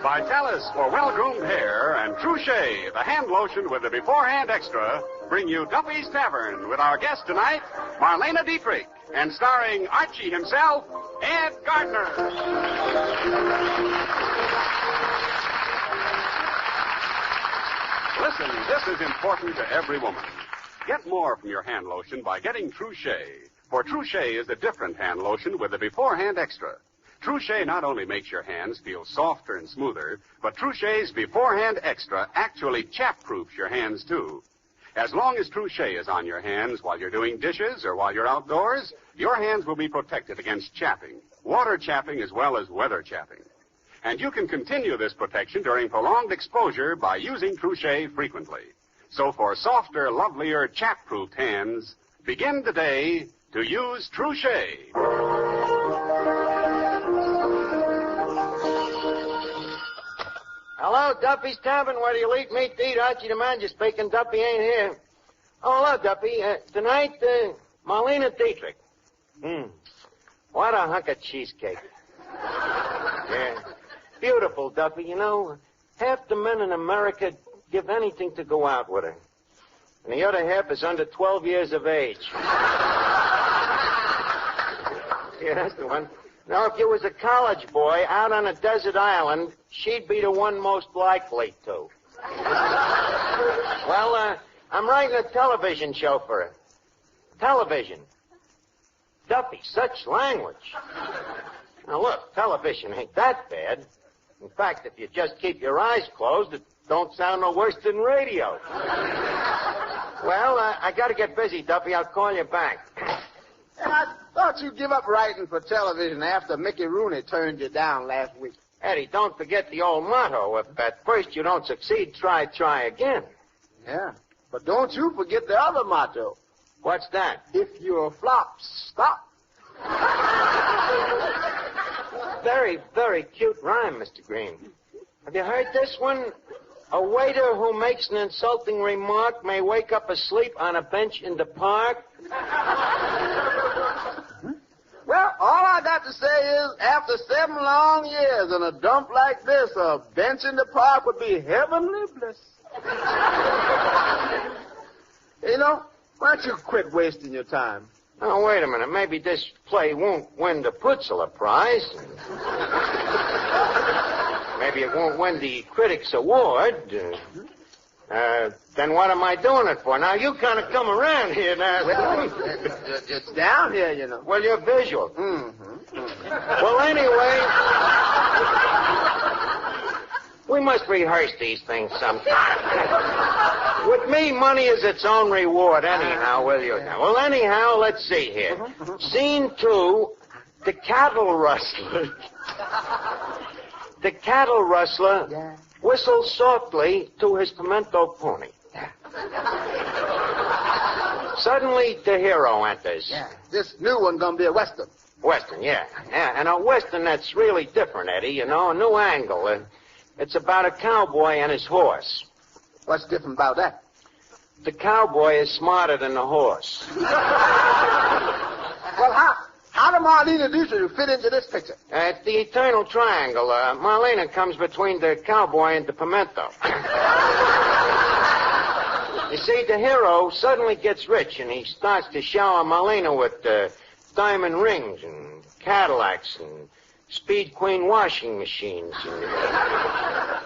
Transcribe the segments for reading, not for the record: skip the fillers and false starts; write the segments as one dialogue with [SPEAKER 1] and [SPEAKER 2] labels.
[SPEAKER 1] Vitalis for well-groomed hair and True Shea, the hand lotion with the beforehand extra, bring you Duffy's Tavern with our guest tonight, Marlena Dietrich, and starring Archie himself, Ed Gardner. Listen, this is important to every woman. Get more from your hand lotion by getting True Shea. For True Shea is a different hand lotion with the beforehand extra. True Shea not only makes your hands feel softer and smoother, but True Shea's beforehand extra actually chap-proofs your hands, too. As long as True Shea is on your hands while you're doing dishes or while you're outdoors, your hands will be protected against chapping, water chapping as well as weather chapping. And you can continue this protection during prolonged exposure by using True Shea frequently. So for softer, lovelier, chap-proofed hands, begin today to use True Shea.
[SPEAKER 2] Hello, Duffy's Tavern. Where do you eat meat to eat? Archie the manager speaking. Duffy ain't here. Oh, hello, Duffy. Tonight, Marlena Dietrich. What a hunk of cheesecake. Yeah. Beautiful, Duffy. You know, half the men in America give anything to go out with her. And the other half is under 12 years of age. Yeah, that's the one. Now, if you was a college boy out on a desert island, she'd be the one most likely to. Well, I'm writing a television show for her. Television. Duffy, such language. Now, look, television ain't that bad. In fact, if you just keep your eyes closed, it don't sound no worse than radio. Well, I got to get busy, Duffy. I'll call you back.
[SPEAKER 3] And I thought you'd give up writing for television after Mickey Rooney turned you down last week.
[SPEAKER 2] Eddie, don't forget the old motto. If at first you don't succeed, try again.
[SPEAKER 3] Yeah, but don't you forget the other motto.
[SPEAKER 2] What's that?
[SPEAKER 3] If you're a flop, stop.
[SPEAKER 2] Very, very cute rhyme, Mr. Green. Have you heard this one? A waiter who makes an insulting remark may wake up asleep on a bench in the park.
[SPEAKER 3] Well, all I got to say is, after 7 long years in a dump like this, a bench in the park would be heavenly bliss. You know, why don't you quit wasting your time?
[SPEAKER 2] Oh, wait a minute. Maybe this play won't win the Putzler Prize. Maybe it won't win the Critics' Award. Then what am I doing it for? Now, you kind of come around here now.
[SPEAKER 3] Well, it's down here, you know.
[SPEAKER 2] Well, you're visual. Well, anyway, we must rehearse these things sometime. With me, money is its own reward anyhow, will you? Well, anyhow, let's see here. Scene 2, the cattle rustler. The cattle rustler whistles softly to his pimento pony. Suddenly, the hero enters.
[SPEAKER 3] Yeah, this new one gonna be a Western.
[SPEAKER 2] Western, yeah. And a Western that's really different, Eddie, you know, a new angle. It's about a cowboy and his horse.
[SPEAKER 3] What's different about that?
[SPEAKER 2] The cowboy is smarter than the horse.
[SPEAKER 3] Well, how do Marlena Dietrich fit into this picture?
[SPEAKER 2] It's the eternal triangle. Marlena comes between the cowboy and the pimento. You see, the hero suddenly gets rich, and he starts to shower Marlena with diamond rings and Cadillacs and Speed Queen washing machines and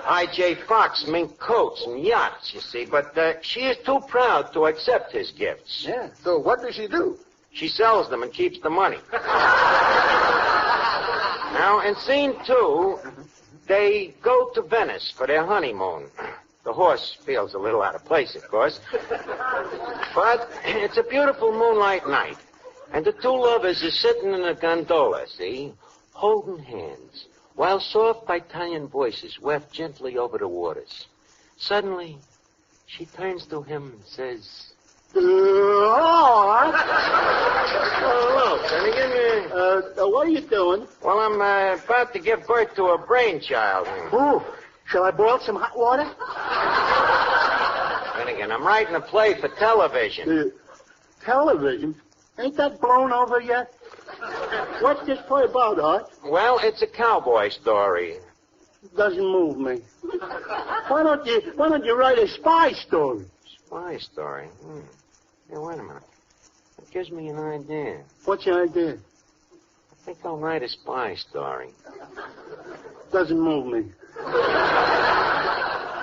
[SPEAKER 2] I.J. Fox mink coats and yachts, you see. But she is too proud to accept his gifts.
[SPEAKER 3] Yeah, so what does she do?
[SPEAKER 2] She sells them and keeps the money. Now, in scene 2, they go to Venice for their honeymoon. The horse feels a little out of place, of course. But it's a beautiful moonlight night. And the two lovers are sitting in a gondola, see, holding hands, while soft Italian voices waft gently over the waters. Suddenly, she turns to him and says, hello, Finnegan.
[SPEAKER 3] What are you doing?
[SPEAKER 2] Well, I'm about to give birth to a brainchild.
[SPEAKER 3] Ooh, shall I boil some hot water?
[SPEAKER 2] Finnegan, I'm writing a play for television.
[SPEAKER 3] Television? Ain't that blown over yet?
[SPEAKER 4] What's this play about, Art?
[SPEAKER 2] Well, it's a cowboy story.
[SPEAKER 4] Doesn't move me. Why don't you write a spy story?
[SPEAKER 2] Spy story? Hey, wait a minute. That gives me an idea.
[SPEAKER 4] What's your idea?
[SPEAKER 2] I think I'll write a spy story.
[SPEAKER 4] Doesn't move me.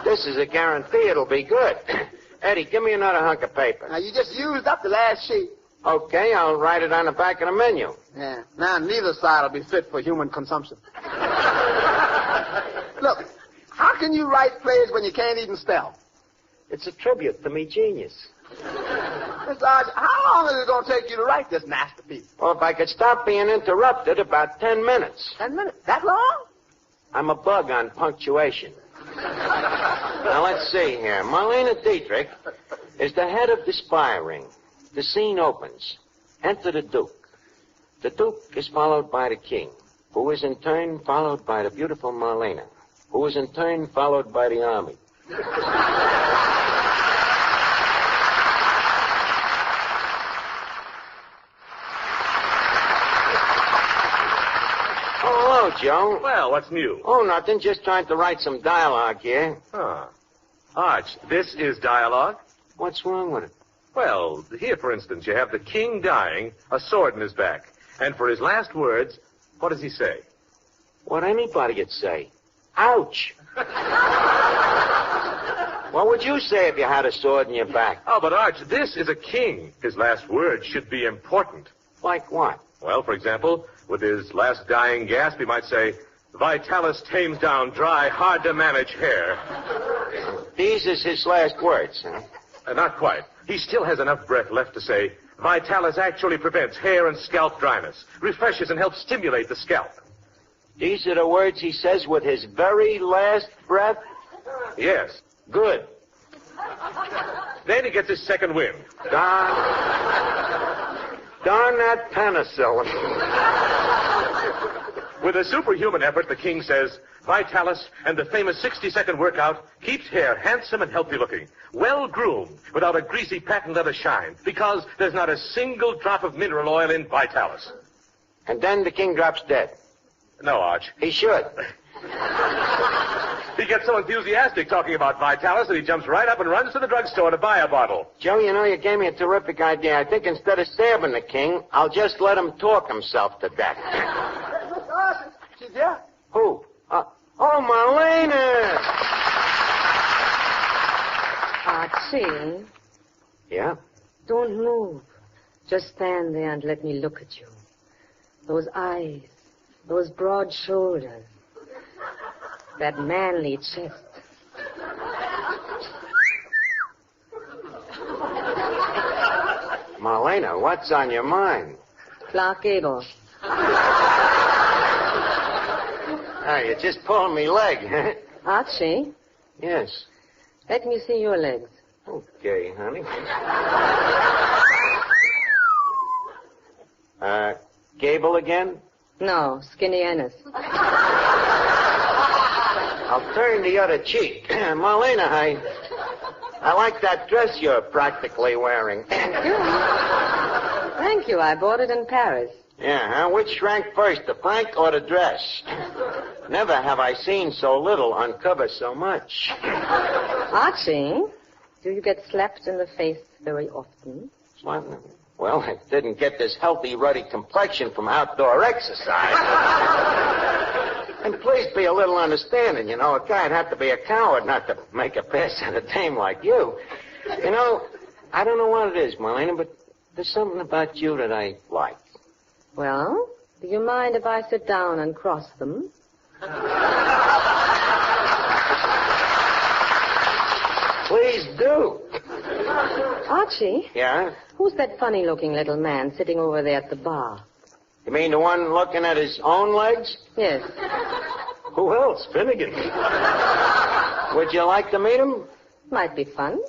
[SPEAKER 2] This is a guarantee it'll be good. Eddie, give me another hunk of paper.
[SPEAKER 3] Now, you just used up the last sheet.
[SPEAKER 2] Okay, I'll write it on the back of the menu.
[SPEAKER 3] Yeah. Now, neither side will be fit for human consumption. Look, how can you write plays when you can't even spell?
[SPEAKER 2] It's a tribute to me genius.
[SPEAKER 3] Mr. Archie, how long is it going to take you to write this masterpiece?
[SPEAKER 2] Well, if I could stop being interrupted, about 10 minutes.
[SPEAKER 3] 10 minutes? That long?
[SPEAKER 2] I'm a bug on punctuation. Now, let's see here. Marlena Dietrich is the head of the spy ring. The scene opens. Enter the Duke. The Duke is followed by the King, who is in turn followed by the beautiful Marlena, who is in turn followed by the army. Oh, hello, Joe.
[SPEAKER 5] Well, what's new?
[SPEAKER 2] Oh, nothing. Just trying to write some dialogue here.
[SPEAKER 5] Arch, this is dialogue?
[SPEAKER 2] What's wrong with it?
[SPEAKER 5] Well, here, for instance, you have the king dying, a sword in his back. And for his last words, what does he say?
[SPEAKER 2] What anybody'd say. Ouch. What would you say if you had a sword in your back?
[SPEAKER 5] Oh, but Arch, this is a king. His last words should be important.
[SPEAKER 2] Like what?
[SPEAKER 5] Well, for example, with his last dying gasp, he might say, Vitalis tames down dry, hard-to-manage hair.
[SPEAKER 2] These is his last words, huh?
[SPEAKER 5] Not quite. He still has enough breath left to say, Vitalis actually prevents hair and scalp dryness, refreshes and helps stimulate the scalp.
[SPEAKER 2] These are the words he says with his very last breath?
[SPEAKER 5] Yes.
[SPEAKER 2] Good.
[SPEAKER 5] Then he gets his second wind.
[SPEAKER 2] Darn that penicillin.
[SPEAKER 5] With a superhuman effort, the king says, Vitalis and the famous 60-second workout keeps hair handsome and healthy looking, well groomed, without a greasy patent leather shine, because there's not a single drop of mineral oil in Vitalis.
[SPEAKER 2] And then the king drops dead.
[SPEAKER 5] No, Arch.
[SPEAKER 2] He should.
[SPEAKER 5] He gets so enthusiastic talking about Vitalis that he jumps right up and runs to the drugstore to buy a bottle.
[SPEAKER 2] Joe, you know, you gave me a terrific idea. I think instead of stabbing the king, I'll just let him talk himself to death.
[SPEAKER 3] Mr. Archie, she's there.
[SPEAKER 2] Who? Marlena!
[SPEAKER 6] Archie,
[SPEAKER 2] Yeah?
[SPEAKER 6] don't move. Just stand there and let me look at you. Those eyes, those broad shoulders, that manly chest.
[SPEAKER 2] Marlena, what's on your mind?
[SPEAKER 6] Clark Gable.
[SPEAKER 2] Oh, you're just pulling me leg.
[SPEAKER 6] Archie,
[SPEAKER 2] Yes.
[SPEAKER 6] let me see your legs.
[SPEAKER 2] Okay, honey. Gable again?
[SPEAKER 6] No, Skinny Ennis.
[SPEAKER 2] I'll turn the other cheek. Marlena, I like that dress you're practically wearing.
[SPEAKER 6] Thank you. Thank you. I bought it in Paris.
[SPEAKER 2] Yeah, huh? Which shrank first, the frank or the dress? Never have I seen so little uncover so much.
[SPEAKER 6] Archie, do you get slapped in the face very often?
[SPEAKER 2] What? Well, I didn't get this healthy, ruddy complexion from outdoor exercise. And please be a little understanding, you know. A guy'd have to be a coward not to make a pass at a dame like you. You know, I don't know what it is, Marlena, but there's something about you that I like.
[SPEAKER 6] Well, do you mind if I sit down and cross them?
[SPEAKER 2] Please do.
[SPEAKER 6] Archie,
[SPEAKER 2] Yeah?
[SPEAKER 6] who's that funny-looking little man sitting over there at the bar?
[SPEAKER 2] You mean the one looking at his own legs?
[SPEAKER 6] Yes.
[SPEAKER 2] Who else? Finnegan. Would you like to meet him?
[SPEAKER 6] Might be fun.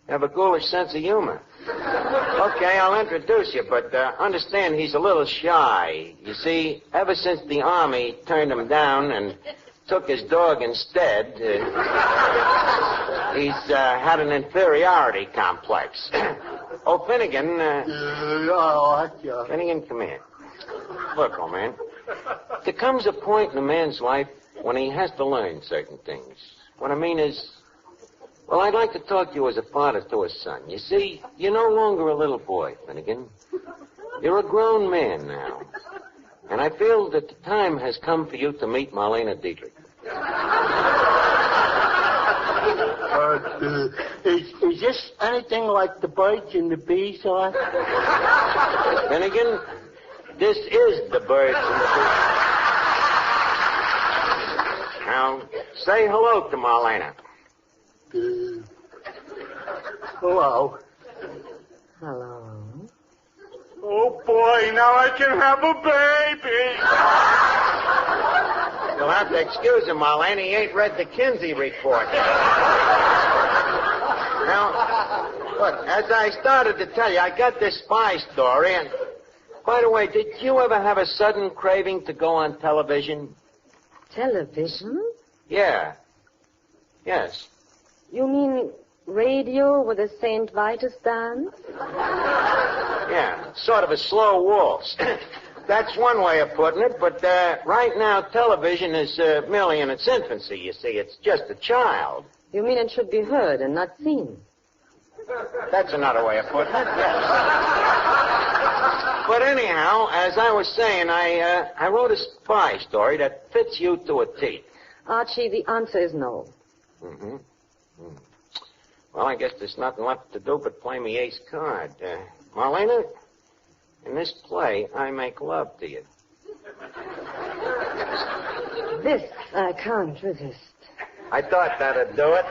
[SPEAKER 2] Have a ghoulish sense of humor. Okay, I'll introduce you, but understand he's a little shy. You see, ever since the Army turned him down and took his dog instead, he's had an inferiority complex. Oh, Finnegan, Finnegan, come here. Look, old man, there comes a point in a man's life when he has to learn certain things. What I mean is, well, I'd like to talk to you as a father to a son. You see, you're no longer a little boy, Finnegan. You're a grown man now. And I feel that the time has come for you to meet Marlena Dietrich.
[SPEAKER 4] Is this anything like the birds and the bees are?
[SPEAKER 2] Finnegan, this is the birds and the bees. Now, say hello to Marlena.
[SPEAKER 4] Hello.
[SPEAKER 6] Hello.
[SPEAKER 4] Oh, boy, now I can have a baby.
[SPEAKER 2] You'll have to excuse him, Marlena. He ain't read the Kinsey report. Now, look, as I started to tell you, I got this spy story, and by the way, did you ever have a sudden craving to go on television?
[SPEAKER 6] Television?
[SPEAKER 2] Yeah. Yes.
[SPEAKER 6] You mean radio with a St. Vitus dance?
[SPEAKER 2] Yeah, sort of a slow waltz. That's one way of putting it, but right now television is merely in its infancy, you see. It's just a child.
[SPEAKER 6] You mean it should be heard and not seen?
[SPEAKER 2] That's another way of putting it, yes. But anyhow, as I was saying, I wrote a spy story that fits you to a T.
[SPEAKER 6] Archie, the answer is no.
[SPEAKER 2] Mm-hmm. Well, I guess there's nothing left to do but play me ace card. Marlena, in this play, I make love to you.
[SPEAKER 6] This I can't resist.
[SPEAKER 2] I thought that'd do it.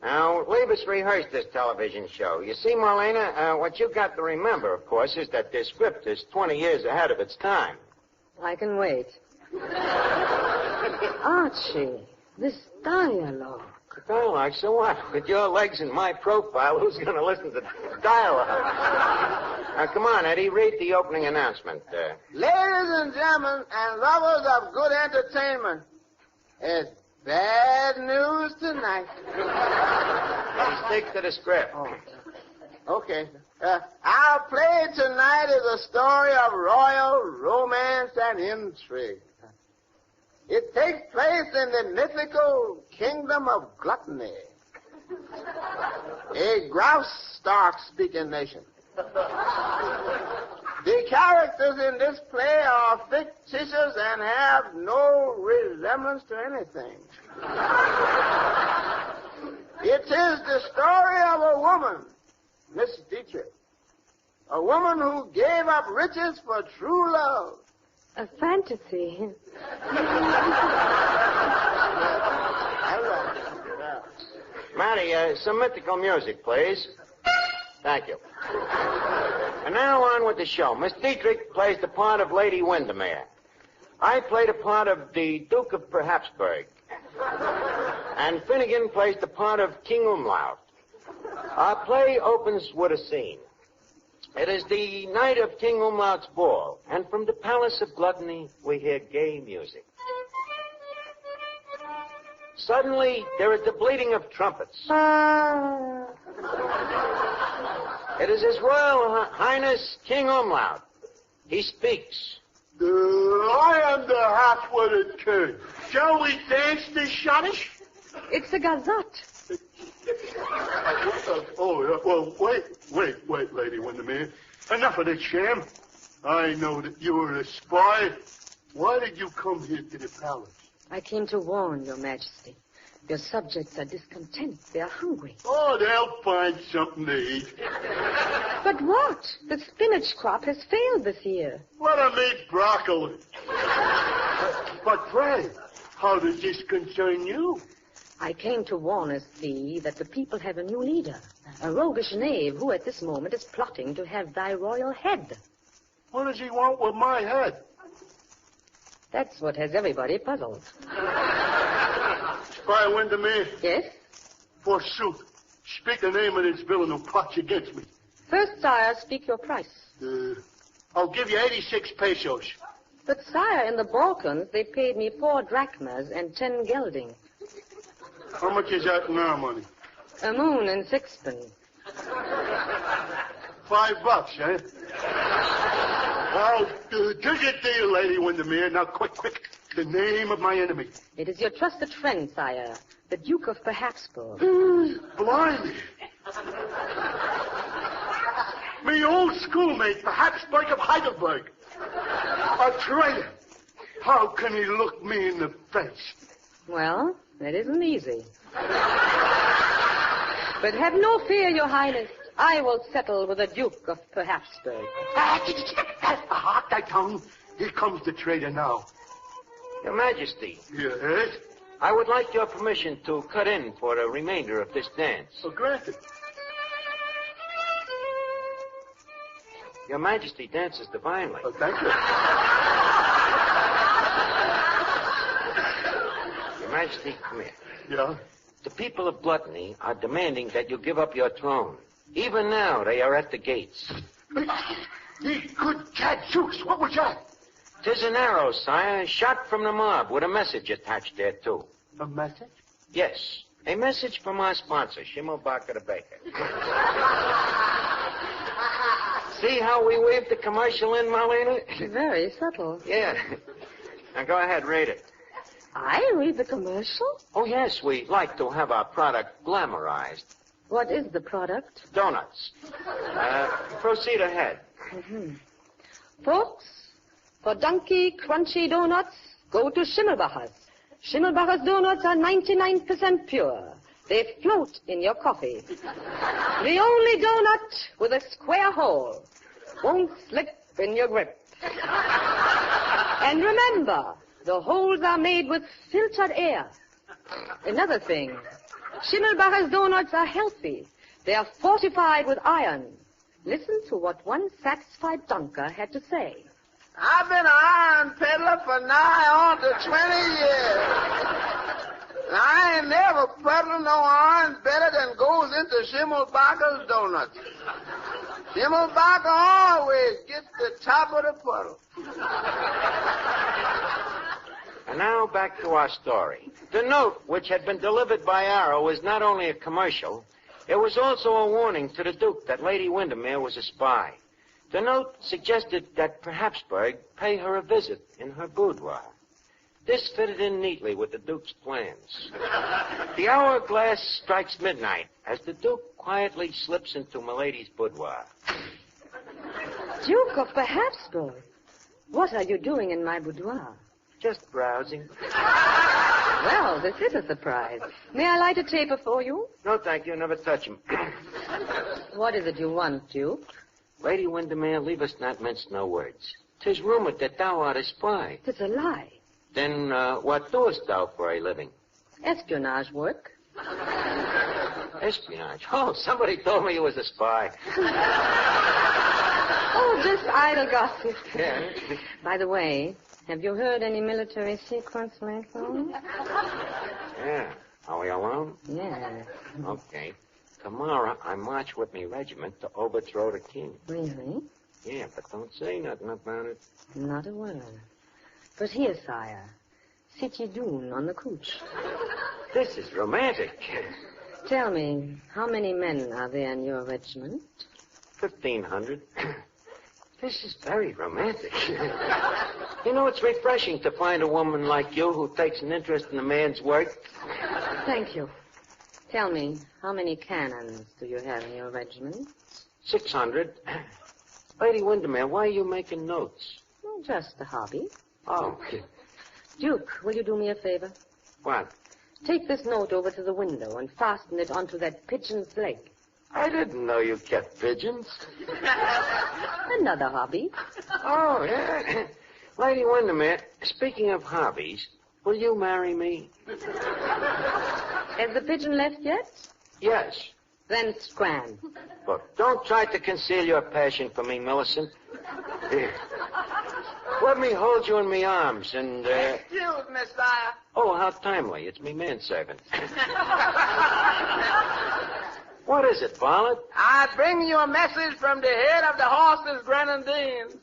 [SPEAKER 2] Now, leave us rehearse this television show. You see, Marlena, what you got to remember, of course, is that this script is 20 years ahead of its time.
[SPEAKER 6] I can wait. Archie, this dialogue.
[SPEAKER 2] Dialogue, so what? With your legs and my profile, who's going to listen to dialogue? Now, come on, Eddie, read the opening announcement.
[SPEAKER 3] Ladies and gentlemen and lovers of good entertainment, it's bad news tonight.
[SPEAKER 2] Eddie, stick to the script.
[SPEAKER 3] Okay. Our play tonight is a story of royal romance and intrigue. It takes place in the mythical kingdom of gluttony, a grouse-stark-speaking nation. The characters in this play are fictitious and have no resemblance to anything. It is the story of a woman, Miss Dietrich, a woman who gave up riches for true love.
[SPEAKER 6] A fantasy.
[SPEAKER 2] Matty, some mythical music, please. Thank you. And now on with the show. Miss Dietrich plays the part of Lady Windermere. I play the part of the Duke of Habsburg. And Finnegan plays the part of King Umlaut. Our play opens with a scene. It is the night of King Umlaut's ball, and from the Palace of Gluttony, we hear gay music. Suddenly, there is the bleating of trumpets. It is His Royal Highness King Umlaut. He speaks.
[SPEAKER 4] I am the half-witted king. Shall we dance the schottisch?
[SPEAKER 6] It's a gazette.
[SPEAKER 4] Well, wait, Lady Windermere. Enough of this sham. I know that you are a spy. Why did you come here to the palace?
[SPEAKER 6] I came to warn your majesty. Your subjects are discontent. They are hungry.
[SPEAKER 4] Oh, they'll find something to eat.
[SPEAKER 6] But what? The spinach crop has failed this year.
[SPEAKER 4] Let them eat broccoli. But pray, how does this concern you?
[SPEAKER 6] I came to warn us, thee, that the people have a new leader, a roguish knave who at this moment is plotting to have thy royal head.
[SPEAKER 4] What does he want with my head?
[SPEAKER 6] That's what has everybody puzzled.
[SPEAKER 4] Spy Windermere?
[SPEAKER 6] Yes?
[SPEAKER 4] Forsooth, speak the name of this villain who plots against me.
[SPEAKER 6] First, sire, speak your price.
[SPEAKER 4] I'll give you 86 pesos.
[SPEAKER 6] But, sire, in the Balkans, they paid me 4 drachmas and 10 gelding.
[SPEAKER 4] How much is that in our money?
[SPEAKER 6] A moon and 6pence.
[SPEAKER 4] $5, eh? Well, take it to you, Lady Windermere. Now, quick. The name of my enemy.
[SPEAKER 6] It is your trusted friend, sire, the Duke of Habsburg.
[SPEAKER 4] Blimey. Me old schoolmate, the Habsburg of Heidelberg. A traitor. How can he look me in the face?
[SPEAKER 6] Well, that isn't easy. But have no fear, Your Highness. I will settle with the Duke of Habsburg.
[SPEAKER 4] Hold thy tongue. Here comes the traitor now.
[SPEAKER 2] Your Majesty,
[SPEAKER 4] Yes?
[SPEAKER 2] I would like your permission to cut in for the remainder of this dance.
[SPEAKER 4] Oh, granted.
[SPEAKER 2] Your Majesty dances divinely.
[SPEAKER 4] Oh, thank you.
[SPEAKER 2] Your Majesty, come here.
[SPEAKER 4] Yeah?
[SPEAKER 2] The people of Gluttony are demanding that you give up your throne. Even now, they are at the gates.
[SPEAKER 4] Ye good gadzooks, what was that?
[SPEAKER 2] 'Tis an arrow, sire, shot from the mob with a message attached thereto.
[SPEAKER 4] A message?
[SPEAKER 2] Yes, a message from our sponsor, Schimmelbacher the Baker. See how we weaved the commercial in, Marlena?
[SPEAKER 6] Very subtle.
[SPEAKER 2] Yeah. Now go ahead, read it.
[SPEAKER 6] I read the commercial?
[SPEAKER 2] Oh, yes, we like to have our product glamorized.
[SPEAKER 6] What is the product?
[SPEAKER 2] Donuts. Proceed ahead.
[SPEAKER 6] Folks, for dunky, crunchy donuts, go to Schimmelbacher's. Schimmelbacher's donuts are 99% pure. They float in your coffee. The only donut with a square hole won't slip in your grip. And remember, the holes are made with filtered air. Another thing, Schimmelbacher's donuts are healthy. They are fortified with iron. Listen to what one satisfied dunker had to say.
[SPEAKER 3] I've been an iron peddler for nigh on to 20 years. And I ain't never peddled no iron better than goes into Schimmelbacher's donuts. Schimmelbacher always gets the top of the puddle.
[SPEAKER 2] And now back to our story. The note, which had been delivered by Arrow, was not only a commercial, it was also a warning to the Duke that Lady Windermere was a spy. The note suggested that Habsburg pay her a visit in her boudoir. This fitted in neatly with the Duke's plans. The hourglass strikes midnight as the Duke quietly slips into Milady's boudoir.
[SPEAKER 6] Duke of Habsburg, what are you doing in my boudoir?
[SPEAKER 2] Just browsing.
[SPEAKER 6] Well, this is a surprise. May I light a taper for you?
[SPEAKER 2] No, thank you. Never touch him.
[SPEAKER 6] What is it you want, Duke?
[SPEAKER 2] Lady Windermere, leave us not mince no words. 'Tis rumored that thou art a spy.
[SPEAKER 6] It's a lie.
[SPEAKER 2] Then what doest thou for a living?
[SPEAKER 6] Espionage work.
[SPEAKER 2] Espionage. Oh, somebody told me you was a spy.
[SPEAKER 6] Oh, just idle gossip.
[SPEAKER 2] Yeah.
[SPEAKER 6] By the way, have you heard any military secrets lately?
[SPEAKER 2] Yeah. Are we alone?
[SPEAKER 6] Yes.
[SPEAKER 2] Okay. Tomorrow I march with me regiment to overthrow the king.
[SPEAKER 6] Really?
[SPEAKER 2] Yeah, but don't say nothing about it.
[SPEAKER 6] Not a word. But here, sire, sit ye doon on the couch.
[SPEAKER 2] This is romantic.
[SPEAKER 6] Tell me, how many men are there in your regiment?
[SPEAKER 2] 1,500. This is very romantic. You know, it's refreshing to find a woman like you who takes an interest in a man's work.
[SPEAKER 6] Thank you. Tell me, how many cannons do you have in your regiment?
[SPEAKER 2] 600. Lady Windermere, why are you making notes?
[SPEAKER 6] Oh, just a hobby.
[SPEAKER 2] Oh.
[SPEAKER 6] Duke, will you do me a favor?
[SPEAKER 2] What?
[SPEAKER 6] Take this note over to the window and fasten it onto that pigeon's leg.
[SPEAKER 2] I didn't know you kept pigeons.
[SPEAKER 6] Another hobby.
[SPEAKER 2] Oh, yeah. Lady Windermere, speaking of hobbies, will you marry me?
[SPEAKER 6] Has the pigeon left yet?
[SPEAKER 2] Yes.
[SPEAKER 6] Then scram.
[SPEAKER 2] Look, don't try to conceal your passion for me, Millicent. Here. Let me hold you in my arms and,
[SPEAKER 3] Excuse me, sire.
[SPEAKER 2] Oh, how timely. It's me manservant. What is it, Varlet?
[SPEAKER 3] I bring you a message from the head of the horse's grenadines.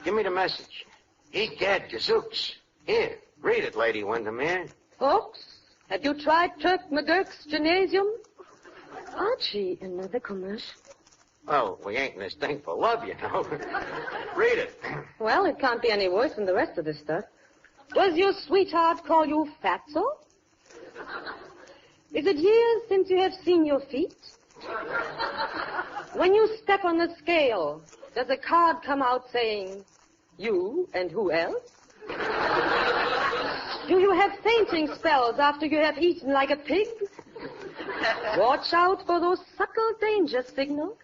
[SPEAKER 2] Give me the message. Egad, gazooks. Here, read it, Lady Windermere.
[SPEAKER 6] Folks, have you tried Turk McGurk's gymnasium? Archie, another commercial.
[SPEAKER 2] Well, we ain't in this thing for love, you know. Read it.
[SPEAKER 6] Well, it can't be any worse than the rest of this stuff. Does your sweetheart call you fatso? Is it years since you have seen your feet? When you step on the scale, does a card come out saying, you and who else? Do you have fainting spells after you have eaten like a pig? Watch out for those subtle danger signals.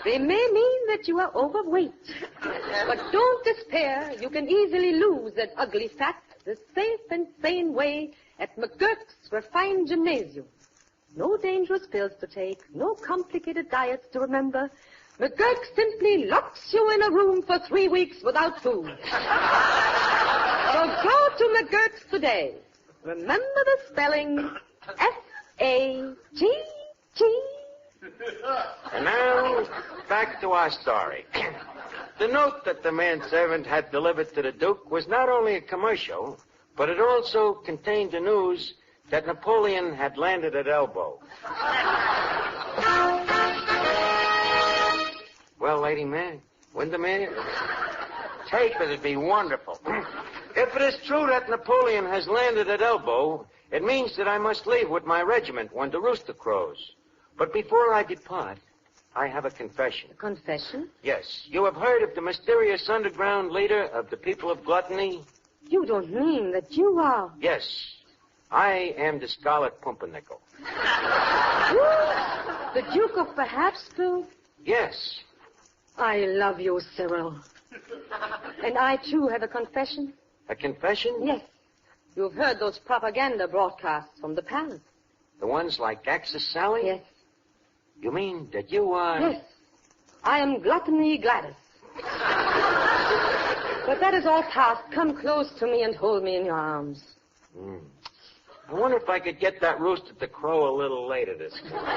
[SPEAKER 6] They may mean that you are overweight. But don't despair. You can easily lose that ugly fat the safe and sane way at McGurk's refined gymnasium. No dangerous pills to take, no complicated diets to remember. McGurk simply locks you in a room for 3 weeks without food. So go to McGurk's today. Remember the spelling F-A-T-T.
[SPEAKER 2] And now, back to our story. The note that the manservant had delivered to the Duke was not only a commercial, but it also contained the news that Napoleon had landed at Elbow. Well, Lady Windermere, take it, it'd be wonderful. If it is true that Napoleon has landed at Elbow, it means that I must leave with my regiment when the rooster crows. But before I depart, I have a confession.
[SPEAKER 6] A confession?
[SPEAKER 2] Yes. You have heard of the mysterious underground leader of the people of Gluttony?
[SPEAKER 6] You don't mean that you are...
[SPEAKER 2] Yes. I am the Scarlet Pumpernickel.
[SPEAKER 6] The Duke of the Habsburg?
[SPEAKER 2] Yes.
[SPEAKER 6] I love you, Cyril. And I, too, have a confession.
[SPEAKER 2] A confession?
[SPEAKER 6] Yes. You've heard those propaganda broadcasts from the palace.
[SPEAKER 2] The ones like Axis Sally?
[SPEAKER 6] Yes.
[SPEAKER 2] You mean that you are...
[SPEAKER 6] Yes. I am Gluttony Gladys. But that is all past. Come close to me and hold me in your arms.
[SPEAKER 2] I wonder if I could get that rooster to crow a little later this morning.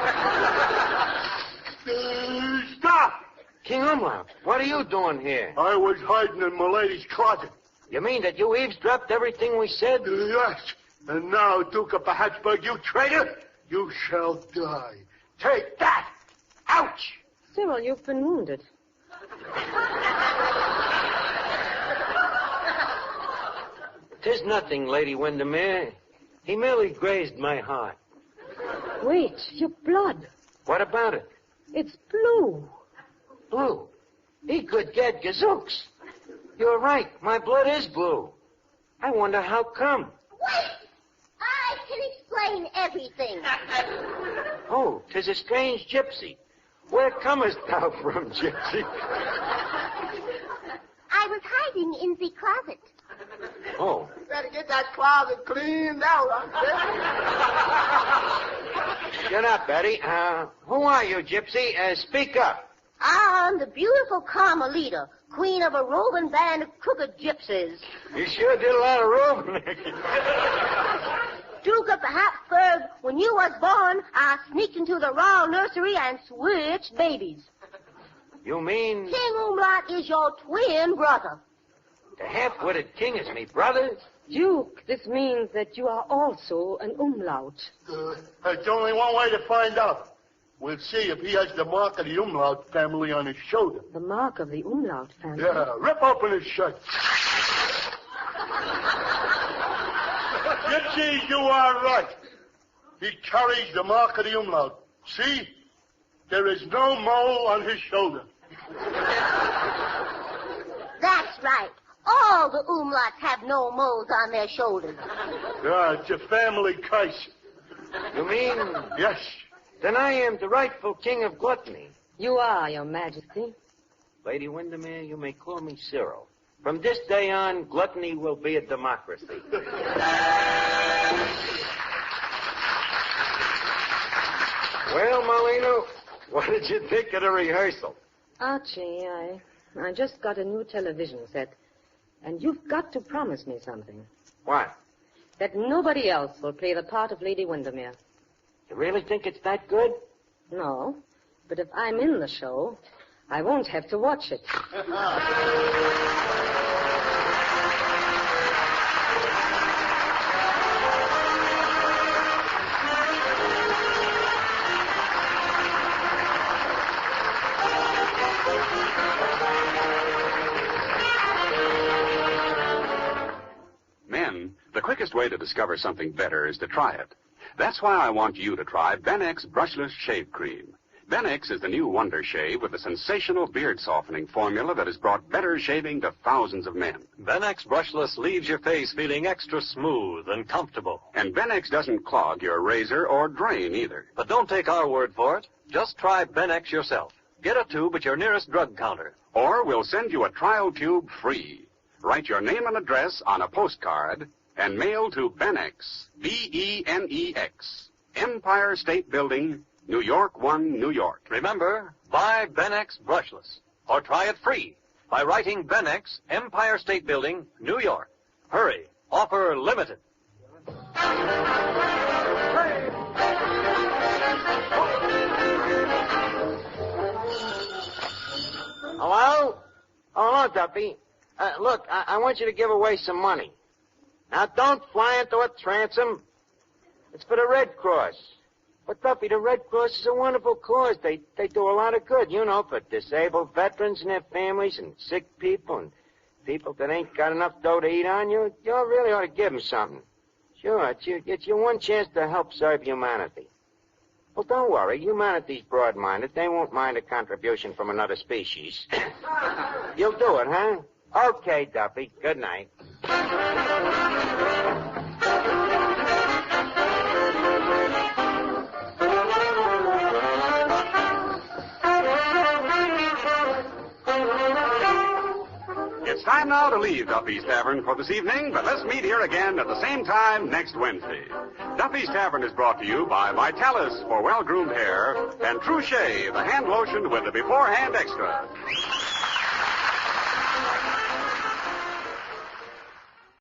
[SPEAKER 4] Stop!
[SPEAKER 2] King Umlaut, what are you doing here?
[SPEAKER 4] I was hiding in my lady's closet.
[SPEAKER 2] You mean that you eavesdropped everything we said?
[SPEAKER 4] Yes. And now, Duke of the Habsburg, you traitor, you shall die. Take that! Ouch!
[SPEAKER 6] Cyril, you've been wounded.
[SPEAKER 2] Tis nothing, Lady Windermere. He merely grazed my heart.
[SPEAKER 6] Wait, your blood.
[SPEAKER 2] What about it?
[SPEAKER 6] It's blue.
[SPEAKER 2] Blue. He could get gazooks. You're right. My blood is blue. I wonder how come.
[SPEAKER 7] Wait! I can explain everything.
[SPEAKER 2] Oh, 'tis a strange gypsy. Where comest thou from, gypsy?
[SPEAKER 7] I was hiding in the closet.
[SPEAKER 2] Oh.
[SPEAKER 3] You better get that closet cleaned out,
[SPEAKER 2] Shut up, Betty. Who are you, gypsy? Speak up.
[SPEAKER 7] I'm the beautiful Carmelita, queen of a roving band of crooked gypsies.
[SPEAKER 2] You sure did a lot of roving.
[SPEAKER 7] Duke of the Habsburg, when you was born, I sneaked into the royal nursery and switched babies.
[SPEAKER 2] You mean
[SPEAKER 7] King Umlaut is your twin brother.
[SPEAKER 2] the half-witted king is me brother?
[SPEAKER 6] Duke, this means that you are also an umlaut.
[SPEAKER 4] There's only one way to find out. We'll see if he has the mark of the Umlaut family on his shoulder.
[SPEAKER 6] The mark of the umlaut family.
[SPEAKER 4] Yeah, rip open his shirt. Gypsy, you are right. He carries the mark of the Umlaut. See? There is no mole on his shoulder.
[SPEAKER 7] That's right. All the Umlauts have no moles on their shoulders.
[SPEAKER 4] Yeah, it's a family curse.
[SPEAKER 2] You mean
[SPEAKER 4] Yes.
[SPEAKER 2] then I am the rightful king of Gluttony?
[SPEAKER 6] You are, Your Majesty.
[SPEAKER 2] Lady Windermere, you may call me Cyril. From this day on, Gluttony will be a democracy. Well, Molino, what did you think of the rehearsal?
[SPEAKER 6] Archie, I just got a new television set. And you've got to promise me something.
[SPEAKER 2] What?
[SPEAKER 6] That nobody else will play the part of Lady Windermere.
[SPEAKER 2] You really think it's that good?
[SPEAKER 6] No. But if I'm in the show, I won't have to watch it.
[SPEAKER 1] Men, the quickest way to discover something better is to try it. That's why I want you to try Benex Brushless Shave Cream. Benex is the new wonder shave with a sensational beard-softening formula that has brought better shaving to thousands of men.
[SPEAKER 8] Benex Brushless leaves your face feeling extra smooth and comfortable.
[SPEAKER 1] And Benex doesn't clog your razor or drain either.
[SPEAKER 8] But don't take our word for it. Just try Benex yourself. Get a tube at your nearest drug counter.
[SPEAKER 1] Or we'll send you a trial tube free. Write your name and address on a postcard and mail to Benex, B-E-N-E-X, Empire State Building, New York 1, New York.
[SPEAKER 8] Remember, buy Benex Brushless. Or try it free by writing Benex, Empire State Building, New York. Hurry. Offer limited.
[SPEAKER 2] Hello? Oh, hello, Duffy. Look, I want you to give away some money. Now, don't fly into a transom. It's for the Red Cross. But, Duffy, the Red Cross is a wonderful cause. They do a lot of good, for disabled veterans and their families and sick people and people that ain't got enough dough to eat on. You really ought to give them something. Sure, it's your one chance to help serve humanity. Well, don't worry. Humanity's broad-minded. They won't mind a contribution from another species. You'll do it, huh? Okay, Duffy. Good night.
[SPEAKER 1] It's time now to leave Duffy's Tavern for this evening, but let's meet here again at the same time next Wednesday. Duffy's Tavern is brought to you by Vitalis for well-groomed hair and True Shave, the hand lotion with the beforehand extra.